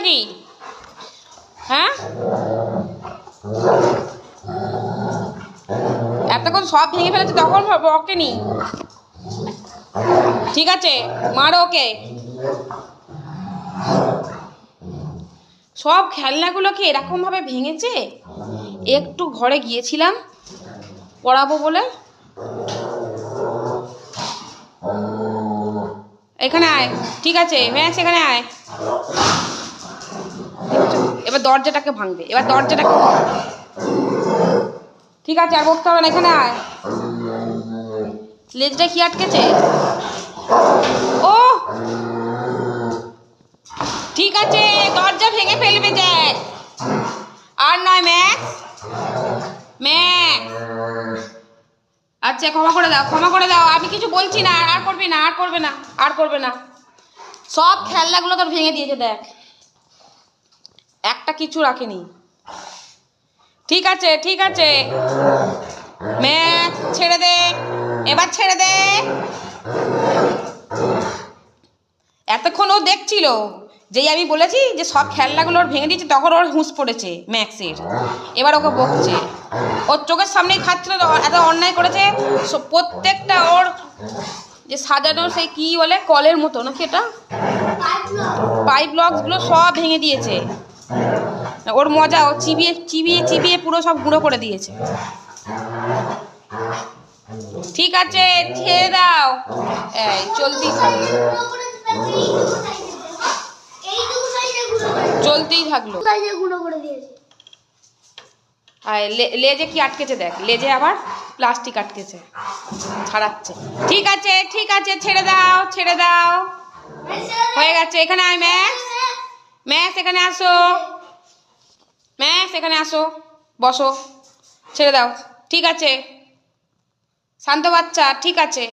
নাকি? হ্যাঁ, এতক্ষণ সব ভেঙে ফেলেছে তখন বকেনি। ঠিক আছে, মারো ওকে। সব খেলনাগুলোকে এরকম ভাবে ভেঙেছে। একটু ঘরে গিয়েছিলাম পড়াবো বলে। এখানে আয়, ঠিক আছে ম্যাক্স, এখানে আয়। এবার দরজাটাকে ভাঙবে, এবার দরজাটাকে ভাঙবে। ঠিক আছে, আর বকতে হবে না, এখানে আয়। লেজটা কি আটকেছে? ও ঠিক আছে, দরজা ভেঙে ফেলবে দেখ। আর নয় ম্যাক্স, ম্যাক্স। আচ্ছা, ক্ষমা করে দাও, ক্ষমা করে দাও, আমি কিছু বলছি না। আর করবি না, আর করবে না, আর করবে না। সব খেলনাগুলো তোর ভেঙে দিয়েছে দেখ, একটা কিছু রাখেনি। ঠিক আছে, ঠিক আছে ম্যাক্স, ছেড়ে দে, এবার ছেড়ে দে। এতক্ষণ ও দেখছিল, যেই আমি বলেছি যে সব খেলনাগুলো ওর ভেঙে দিয়েছে, তখন ওর হুঁশ পড়েছে ম্যাক্সের। এবার ওকে বকছে, ওর চোখের সামনেই খাচ্ছিল, এত অন্যায় করেছে। প্রত্যেকটা ওর যে সাজানো সেই কি বলে কলের মতো নাকি, এটা পাইপ ব্লকসগুলো সব ভেঙে দিয়েছে। ওর মজা, ও চিবিয়ে চিবিয়ে চিবিয়ে পুরো সব গুঁড়ো করে দিয়েছে। ঠিক আছে, ছেড়ে দাও। এই চলতেই থাকলো, চলতেই থাকলো। লেজে কি আটকেছে দেখ, লেজে আবার প্লাস্টিক আটকেছে, ছাড়াচ্ছে। ঠিক আছে, ঠিক আছে, ছেড়ে দাও, ছেড়ে দাও, হয়ে গেছে। এখানে আয় ম্যাক্স, ম্যাক্স এখানে আসো, ম্যাক্স এখানে আসো, বসো, ছেড়ে দাও। ঠিক আছে শান্ত বাচ্চা, ঠিক আছে।